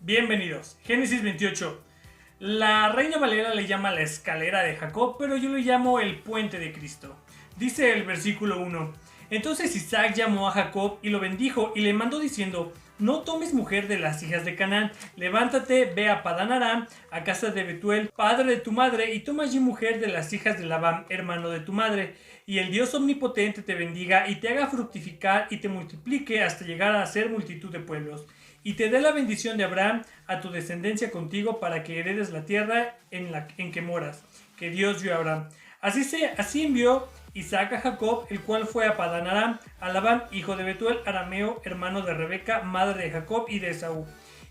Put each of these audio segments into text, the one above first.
Bienvenidos. Génesis 28. La Reina Valera le llama la escalera de Jacob, pero yo le llamo el puente de Cristo. Dice el versículo 1. Entonces Isaac llamó a Jacob y lo bendijo y le mandó diciendo: no tomes mujer de las hijas de Canaán, levántate, ve a Padán Aram, a casa de Betuel, padre de tu madre, y toma allí mujer de las hijas de Labán, hermano de tu madre, y el Dios omnipotente te bendiga y te haga fructificar y te multiplique hasta llegar a ser multitud de pueblos, y te dé la bendición de Abraham a tu descendencia contigo para que heredes la tierra en que moras, que Dios dio a Abraham. Así envió Isaac a Jacob, el cual fue a Padán Aram, a Labán, hijo de Betuel, arameo, hermano de Rebeca, madre de Jacob y de Esaú.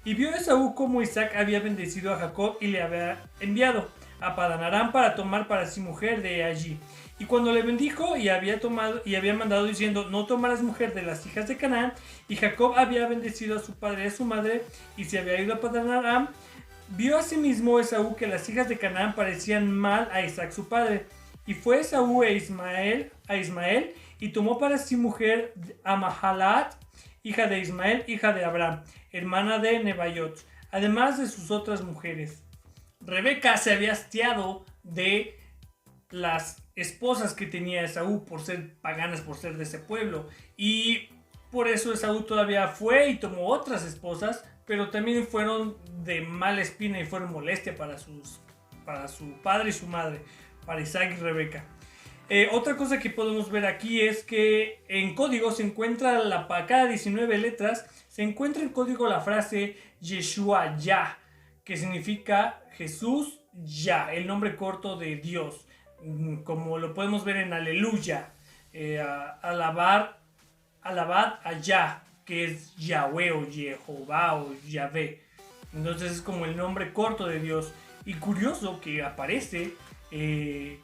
Y vio Esaú cómo Isaac había bendecido a Jacob y le había enviado a Padán Aram para tomar para sí mujer de allí. Y cuando le bendijo y había mandado diciendo: no tomarás mujer de las hijas de Canaán, y Jacob había bendecido a su padre y a su madre, y se había ido a Padán Aram, vio asimismo Esaú que las hijas de Canaán parecían mal a Isaac su padre. Y fue Esaú a Ismael y tomó para sí mujer a Mahalat, hija de Ismael, hija de Abraham, hermana de Nebaiot, además de sus otras mujeres. Rebeca se había hastiado de las esposas que tenía Esaú por ser paganas, por ser de ese pueblo, y por eso Esaú todavía fue y tomó otras esposas, pero también fueron de mala espina y fueron molestia para su padre y su madre, para Isaac y Rebeca. Otra cosa que podemos ver aquí es que en código se encuentra cada 19 letras se encuentra en código la frase Yeshua Yah, que significa Jesús Yah, el nombre corto de Dios, como lo podemos ver en Aleluya, alabad a Yah, que es Yahweh o Jehová o Yahvé. Entonces es como el nombre corto de Dios. Y curioso que aparece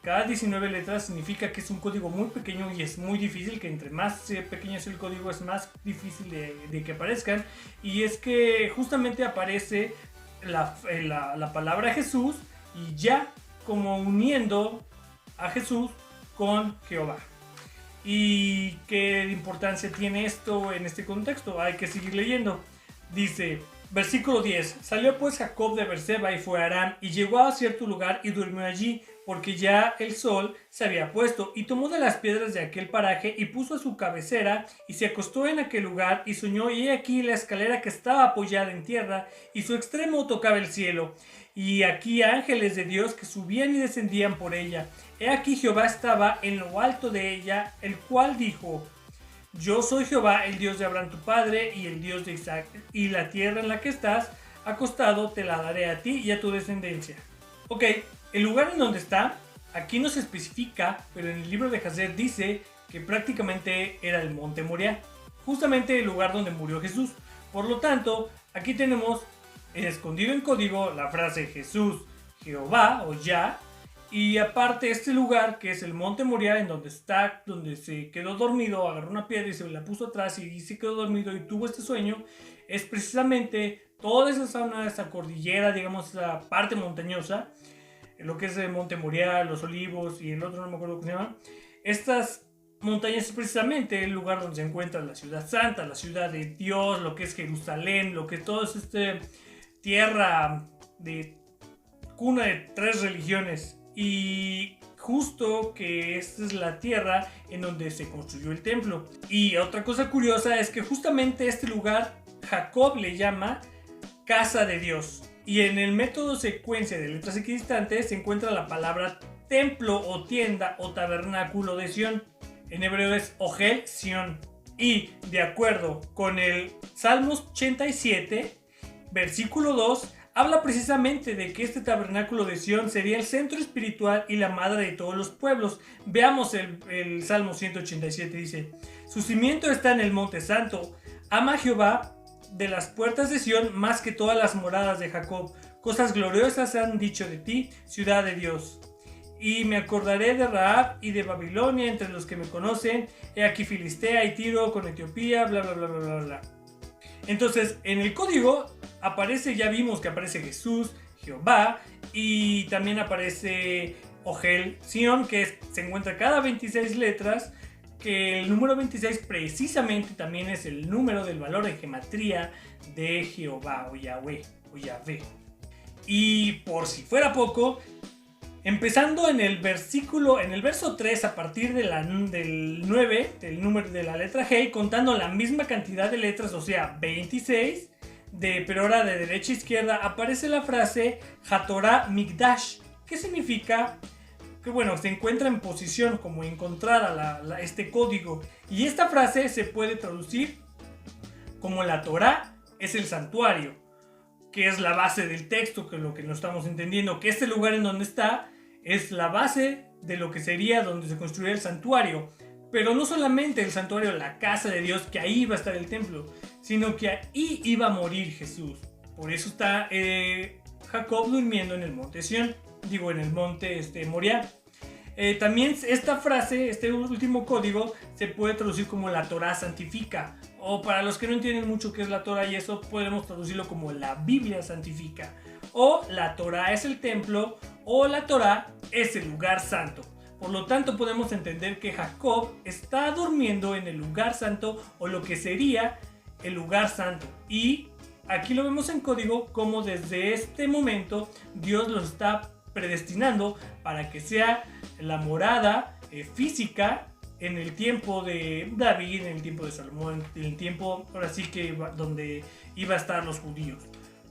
cada 19 letras, significa que es un código muy pequeño y es muy difícil, que entre más pequeño es el código es más difícil de que aparezcan. Y es que justamente aparece la palabra Jesús y ya como uniendo a Jesús con Jehová. ¿Y qué importancia tiene esto en este contexto? Hay que seguir leyendo. Dice, versículo 10. Salió pues Jacob de Beerseba y fue a Aram, y llegó a cierto lugar y durmió allí, porque ya el sol se había puesto, y tomó de las piedras de aquel paraje y puso a su cabecera, y se acostó en aquel lugar, y soñó, y he aquí la escalera que estaba apoyada en tierra, y su extremo tocaba el cielo, y aquí ángeles de Dios que subían y descendían por ella. He aquí Jehová estaba en lo alto de ella, el cual dijo: yo soy Jehová, el Dios de Abraham tu padre, y el Dios de Isaac, y la tierra en la que estás acostado te la daré a ti y a tu descendencia. Ok, el lugar en donde está, aquí no se especifica, pero en el libro de Hazer dice que prácticamente era el monte Moriah, justamente el lugar donde murió Jesús. Por lo tanto, aquí tenemos escondido en código la frase Jesús, Jehová o Yah. Y aparte este lugar, que es el monte Moriah, en donde se quedó dormido, agarró una piedra y se la puso atrás y se quedó dormido y tuvo este sueño, es precisamente toda esa zona, esa cordillera, digamos, la parte montañosa, lo que es el monte Moriah, los olivos y el otro no me acuerdo cómo se llama. Estas montañas es precisamente el lugar donde se encuentra la ciudad santa, la ciudad de Dios, lo que es Jerusalén, lo que todo es tierra de cuna de 3 religiones. Y justo que esta es la tierra en donde se construyó el templo. Y otra cosa curiosa es que justamente este lugar Jacob le llama casa de Dios. Y en el método secuencia de letras equidistantes se encuentra la palabra templo o tienda o tabernáculo de Sión. En hebreo es Ohel Sion. Y de acuerdo con el Salmos 87, versículo 2, habla precisamente de que este tabernáculo de Sión sería el centro espiritual y la madre de todos los pueblos. Veamos el Salmo 187, dice: su cimiento está en el monte santo. Ama a Jehová de las puertas de Sión más que todas las moradas de Jacob. Cosas gloriosas han dicho de ti, ciudad de Dios. Y me acordaré de Rahab y de Babilonia entre los que me conocen. He aquí Filistea y Tiro con Etiopía, bla bla bla bla bla bla. Entonces, en el código aparece, ya vimos que aparece Jesús, Jehová, y también aparece Ohel Sion, que se encuentra cada 26 letras, que el número 26 precisamente también es el número del valor de gematría de Jehová o Yahweh. o Yahvé. Y por si fuera poco, empezando en el verso 3 a partir del 9, del número de la letra G, contando la misma cantidad de letras, o sea 26, pero ahora de derecha a izquierda, aparece la frase Hatorah Mikdash, que significa que bueno, se encuentra en posición, como encontrada este código. Y esta frase se puede traducir como la Torah es el santuario, que es la base del texto, que es lo que no estamos entendiendo, que este lugar en donde está es la base de lo que sería donde se construiría el santuario. Pero no solamente el santuario, la casa de Dios, que ahí iba a estar el templo, sino que ahí iba a morir Jesús. Por eso está Jacob durmiendo en el monte Sión, en el monte Moriah. También esta frase, este último código, se puede traducir como la Torah santifica. O para los que no entienden mucho qué es la Torah y eso, podemos traducirlo como la Biblia santifica. O la Torah es el templo, o la Torah es el lugar santo. Por lo tanto, podemos entender que Jacob está durmiendo en el lugar santo, o lo que sería el lugar santo. Y aquí lo vemos en código como desde este momento Dios lo está predestinando para que sea la morada física en el tiempo de David, en el tiempo de Salomón, en el tiempo ahora sí que donde iba a estar los judíos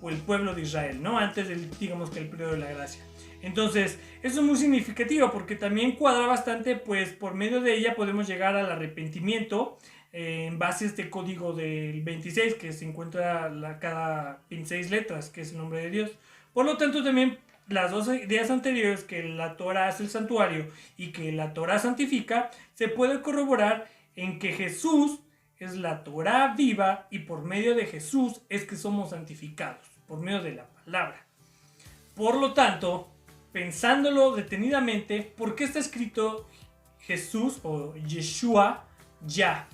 o el pueblo de Israel, ¿no? Antes del, digamos que el periodo de la gracia. Entonces, eso es muy significativo porque también cuadra bastante, pues por medio de ella podemos llegar al arrepentimiento en base a este código del 26 que se encuentra cada 26 letras, que es el nombre de Dios. Por lo tanto, también las dos ideas anteriores, que la Torah es el santuario y que la Torah santifica, se puede corroborar en que Jesús es la Torah viva y por medio de Jesús es que somos santificados, por medio de la palabra. Por lo tanto, pensándolo detenidamente, ¿por qué está escrito Jesús o Yeshua ya?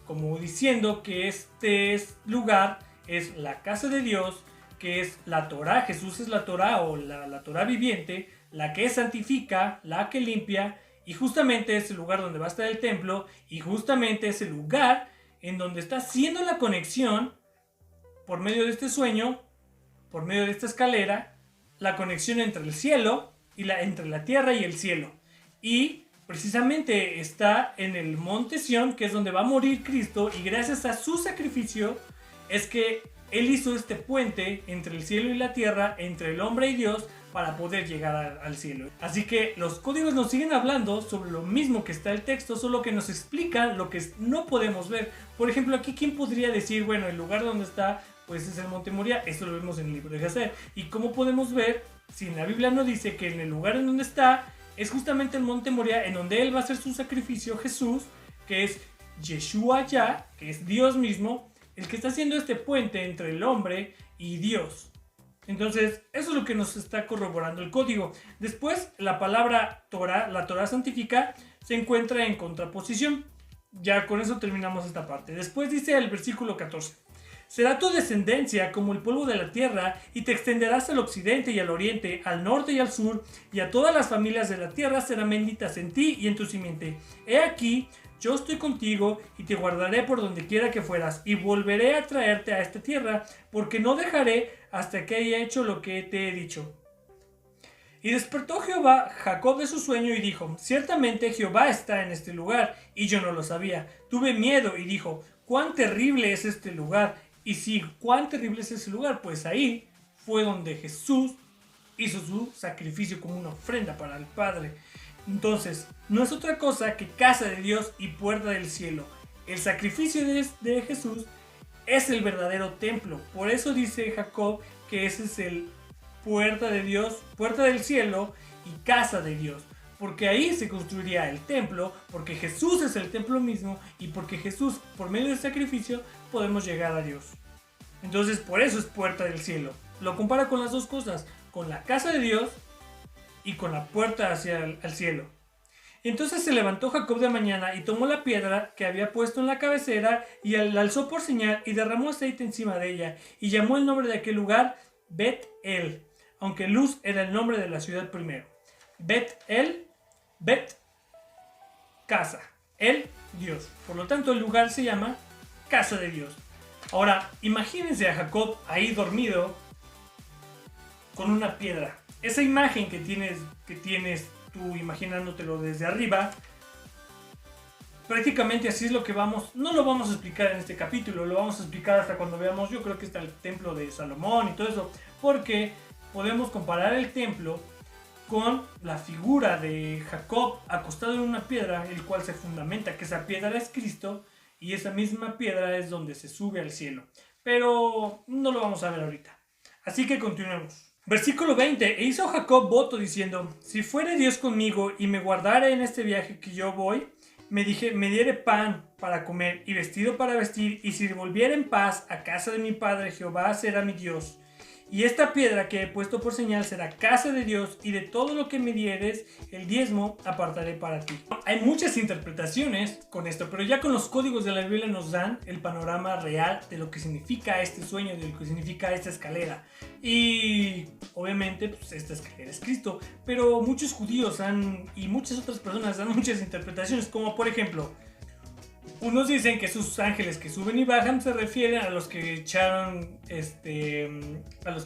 Como diciendo que este lugar es la casa de Dios, que es la Torah. Jesús es la Torah o la Torah viviente, la que santifica, la que limpia, y justamente es el lugar donde va a estar el templo, y justamente es el lugar en donde está haciendo la conexión por medio de este sueño, por medio de esta escalera, la conexión entre el cielo y entre la tierra y el cielo. Y precisamente está en el monte Sión, que es donde va a morir Cristo, y gracias a su sacrificio es que Él hizo este puente entre el cielo y la tierra, entre el hombre y Dios, para poder llegar al cielo. Así que los códigos nos siguen hablando sobre lo mismo que está el texto, solo que nos explican lo que no podemos ver. Por ejemplo, aquí, ¿quién podría decir, bueno, el lugar donde está, pues es el monte Moriah? Esto lo vemos en el libro de Jasher. ¿Y cómo podemos ver, si en la Biblia no dice que en el lugar en donde está, es justamente el monte Moriah, en donde Él va a hacer su sacrificio, Jesús, que es Yeshua ya, que es Dios mismo, el que está haciendo este puente entre el hombre y Dios? Entonces, eso es lo que nos está corroborando el código. Después, la palabra Torah, la Torah santifica, se encuentra en contraposición. Ya con eso terminamos esta parte. Después dice el versículo 14. Será tu descendencia como el polvo de la tierra, y te extenderás al occidente y al oriente, al norte y al sur, y a todas las familias de la tierra serán benditas en ti y en tu simiente. He aquí, yo estoy contigo y te guardaré por donde quiera que fueras, y volveré a traerte a esta tierra, porque no dejaré hasta que haya hecho lo que te he dicho. Y despertó Jehová Jacob de su sueño y dijo: ciertamente Jehová está en este lugar, y yo no lo sabía. Tuve miedo y dijo: cuán terrible es este lugar. Y si cuán terrible es ese lugar, pues ahí fue donde Jesús hizo su sacrificio como una ofrenda para el Padre. Entonces, no es otra cosa que casa de Dios y puerta del cielo. El sacrificio de Jesús es el verdadero templo. Por eso dice Jacob que ese es el puerta de Dios, puerta del cielo y casa de Dios. Porque ahí se construiría el templo, porque Jesús es el templo mismo, y porque Jesús, por medio del sacrificio, podemos llegar a Dios. Entonces, por eso es puerta del cielo. Lo compara con las dos cosas, con la casa de Dios y con la puerta hacia el cielo. Entonces se levantó Jacob de mañana y tomó la piedra que había puesto en la cabecera y la alzó por señal y derramó aceite encima de ella, y llamó el nombre de aquel lugar Bet-El, aunque Luz era el nombre de la ciudad primero. Bet-El, Bet, casa, El, Dios. Por lo tanto, el lugar se llama casa de Dios. Ahora, imagínense a Jacob ahí dormido, con una piedra. Esa imagen que tienes tú imaginándotelo desde arriba, prácticamente así es lo que no lo vamos a explicar en este capítulo, lo vamos a explicar hasta cuando veamos, yo creo que está el templo de Salomón y todo eso, porque podemos comparar el templo con la figura de Jacob acostado en una piedra, el cual se fundamenta que esa piedra es Cristo y esa misma piedra es donde se sube al cielo. Pero no lo vamos a ver ahorita. Así que continuemos. Versículo 20. E hizo Jacob voto diciendo: si fuere Dios conmigo y me guardare en este viaje que yo voy, me diere pan para comer y vestido para vestir, y si volviera en paz a casa de mi padre, Jehová será mi Dios. Y esta piedra que he puesto por señal será casa de Dios, y de todo lo que me dieres, el diezmo apartaré para ti. Hay muchas interpretaciones con esto, pero ya con los códigos de la Biblia nos dan el panorama real de lo que significa este sueño, de lo que significa esta escalera. Y obviamente pues, esta escalera es Cristo, pero muchos judíos y muchas otras personas dan muchas interpretaciones, como por ejemplo, unos dicen que esos ángeles que suben y bajan se refieren a los que echaron, a los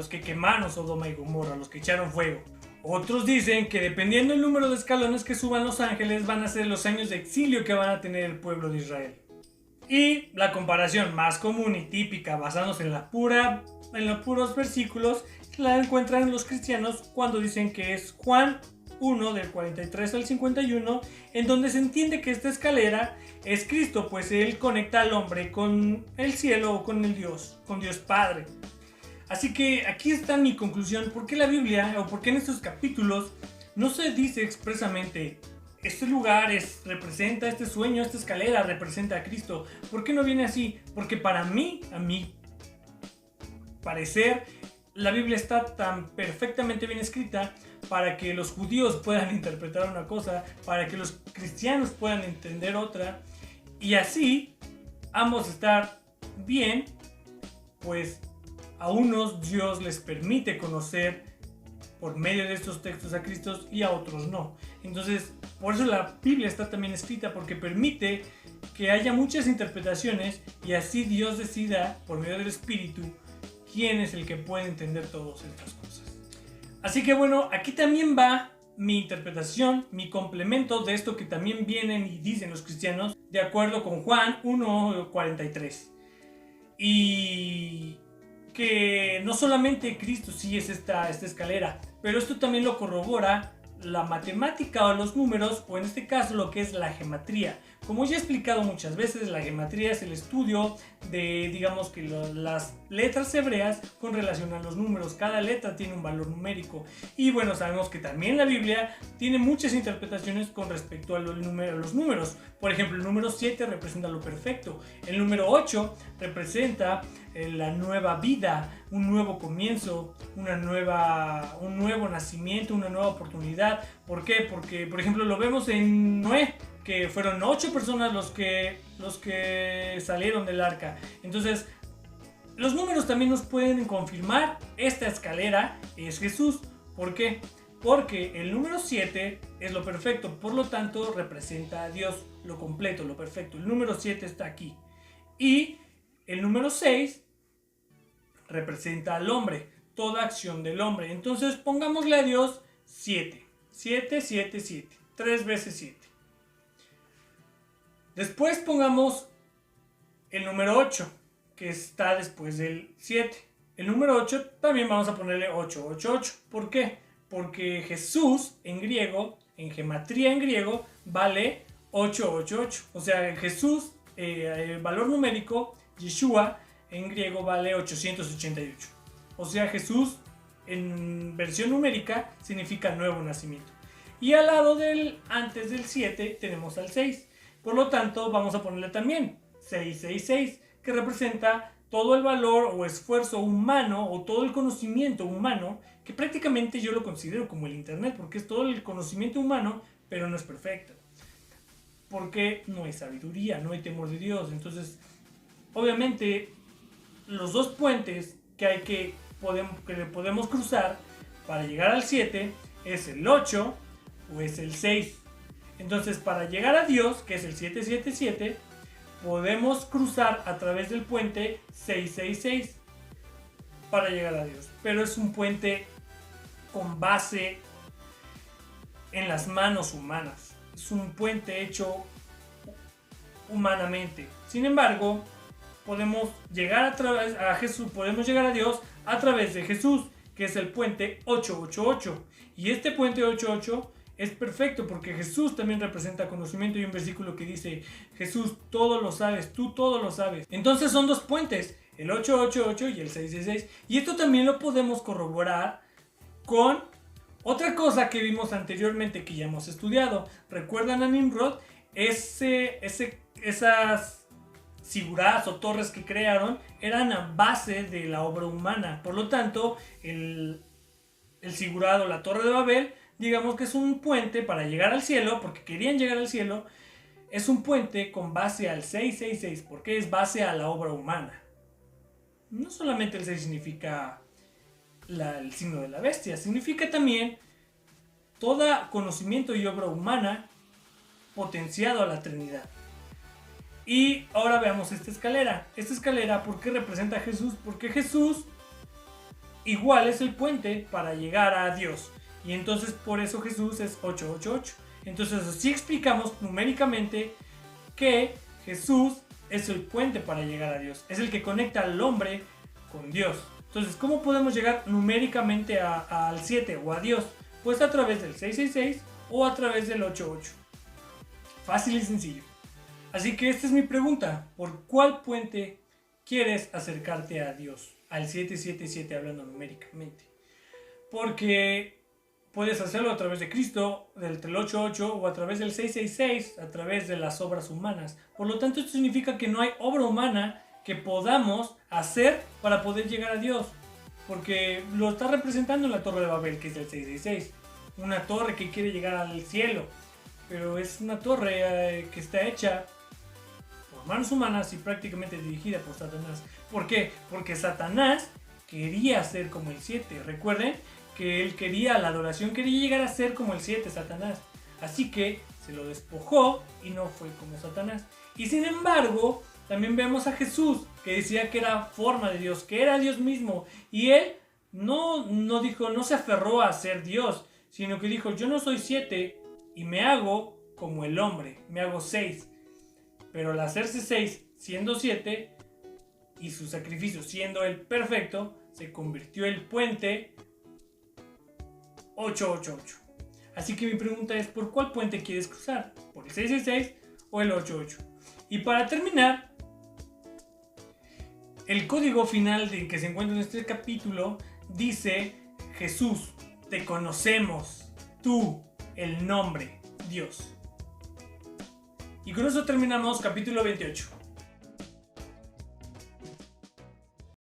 que quemaron Sodoma y Gomorra, a los que echaron fuego. Otros dicen que dependiendo del número de escalones que suban los ángeles van a ser los años de exilio que van a tener el pueblo de Israel. Y la comparación más común y típica, basándose en los puros versículos, la encuentran los cristianos cuando dicen que es Juan 1 del 43 al 51, en donde se entiende que esta escalera es Cristo, pues Él conecta al hombre con el cielo o con Dios Padre. Así que aquí está mi conclusión: ¿por qué la Biblia o por qué en estos capítulos no se dice expresamente este lugar representa este sueño, esta escalera representa a Cristo? ¿Por qué no viene así? Porque a mi parecer, la Biblia está tan perfectamente bien escrita para que los judíos puedan interpretar una cosa, para que los cristianos puedan entender otra, y así ambos estar bien, pues a unos Dios les permite conocer por medio de estos textos a Cristo y a otros no. Entonces, por eso la Biblia está también escrita, porque permite que haya muchas interpretaciones y así Dios decida por medio del Espíritu quién es el que puede entender todas estas cosas. Así que bueno, aquí también va mi interpretación, mi complemento de esto que también vienen y dicen los cristianos, de acuerdo con Juan 1:43. Y que no solamente Cristo sí es esta escalera, pero esto también lo corrobora la matemática o los números, o en este caso lo que es la gematría. Como ya he explicado muchas veces, la gematría es el estudio de, digamos que las letras hebreas con relación a los números. Cada letra tiene un valor numérico. Y bueno, sabemos que también la Biblia tiene muchas interpretaciones con respecto a los números. Por ejemplo, el número 7 representa lo perfecto. El número 8 representa la nueva vida, un nuevo comienzo, un nuevo nacimiento, una nueva oportunidad. ¿Por qué? Porque, por ejemplo, lo vemos en Noé, que fueron 8 personas los que salieron del arca. Entonces, los números también nos pueden confirmar esta escalera es Jesús. ¿Por qué? Porque el número 7 es lo perfecto, por lo tanto representa a Dios, lo completo, lo perfecto. El número 7 está aquí. Y el número 6 representa al hombre, toda acción del hombre. Entonces pongámosle a Dios 7. 7, 7, 7. 3 veces 7. Después pongamos el número 8, que está después del 7. El número 8 también vamos a ponerle 8, 8, 8. ¿Por qué? Porque Jesús en griego, en gematría en griego, vale 8, 8, 8. O sea, Jesús, el valor numérico, Yeshua, en griego vale 888. O sea, Jesús en versión numérica significa nuevo nacimiento. Y al lado antes del 7 tenemos al 6. Por lo tanto, vamos a ponerle también 666, que representa todo el valor o esfuerzo humano o todo el conocimiento humano, que prácticamente yo lo considero como el internet, porque es todo el conocimiento humano, pero no es perfecto. Porque no hay sabiduría, no hay temor de Dios. Entonces, obviamente, los dos puentes que podemos cruzar para llegar al 7 es el 8 o es el 6. Entonces, para llegar a Dios, que es el 777, podemos cruzar a través del puente 666. para llegar a Dios, pero es un puente con base en las manos humanas. Es un puente hecho humanamente. Sin embargo, podemos llegar a Jesús, podemos llegar a Dios a través de Jesús, que es el puente 888. Y este puente 88 es perfecto porque Jesús también representa conocimiento. Hay un versículo que dice: Jesús, todo lo sabes, tú todo lo sabes. Entonces son dos puentes, el 888 y el 666. Y esto también lo podemos corroborar con otra cosa que vimos anteriormente, que ya hemos estudiado. ¿Recuerdan a Nimrod? Esas sigurás o torres que crearon eran a base de la obra humana. Por lo tanto, el sigurado, la torre de Babel, digamos que es un puente para llegar al cielo, porque querían llegar al cielo. Es un puente con base al 666, porque es base a la obra humana. No solamente el 6 significa el signo de la bestia, significa también todo conocimiento y obra humana potenciado a la Trinidad. Y ahora veamos esta escalera. Esta escalera, ¿por qué representa a Jesús? Porque Jesús igual es el puente para llegar a Dios. Y entonces por eso Jesús es 888. Entonces así explicamos numéricamente que Jesús es el puente para llegar a Dios. Es el que conecta al hombre con Dios. Entonces, ¿cómo podemos llegar numéricamente al 7 o a Dios? Pues a través del 666 o a través del 88. Fácil y sencillo. Así que esta es mi pregunta: ¿por cuál puente quieres acercarte a Dios? Al 777 hablando numéricamente. Porque puedes hacerlo a través de Cristo, del 88, o a través del 666, a través de las obras humanas. Por lo tanto, esto significa que no hay obra humana que podamos hacer para poder llegar a Dios. Porque lo está representando en la Torre de Babel, que es del 666. Una torre que quiere llegar al cielo. Pero es una torre que está hecha por manos humanas y prácticamente dirigida por Satanás. ¿Por qué? Porque Satanás quería ser como el 7. Recuerden que él quería la adoración, quería llegar a ser como el 7, Satanás. Así que se lo despojó y no fue como Satanás. Y sin embargo, también vemos a Jesús, que decía que era forma de Dios, que era Dios mismo. Y él no se aferró a ser Dios, sino que dijo: yo no soy 7 y me hago como el hombre, me hago 6. Pero al hacerse 6 siendo 7 y su sacrificio siendo el perfecto, se convirtió el puente 888. Así que mi pregunta es: ¿por cuál puente quieres cruzar? ¿Por el 666 o el 88? Y para terminar, el código final de que se encuentra en este capítulo dice: Jesús, te conocemos, tú, el nombre, Dios. Y con eso terminamos capítulo 28.